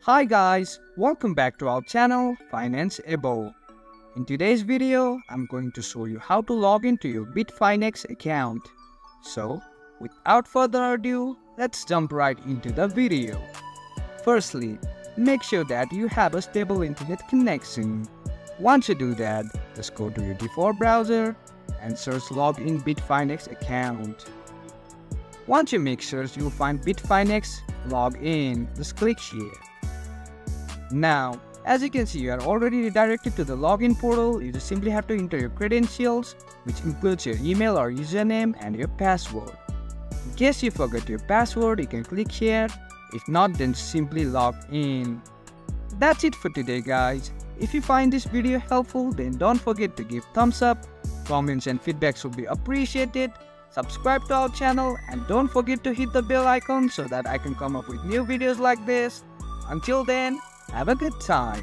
Hi guys, welcome back to our channel Financeable. In today's video, I'm going to show you how to log into your Bitfinex account. So, without further ado, let's jump right into the video. Firstly, make sure that you have a stable internet connection. Once you do that, just go to your default browser and search login Bitfinex account. Once you make search, you'll find Bitfinex login. Just click here. Now, as you can see, you are already redirected to the login portal. You just simply have to enter your credentials, which includes your email or username and your password. In case you forget your password, you can click here. If not, then simply log in. That's it for today, guys. If you find this video helpful, then don't forget to give thumbs up. Comments and feedbacks will be appreciated. Subscribe to our channel and don't forget to hit the bell icon so that I can come up with new videos like this. Until then, have a good time.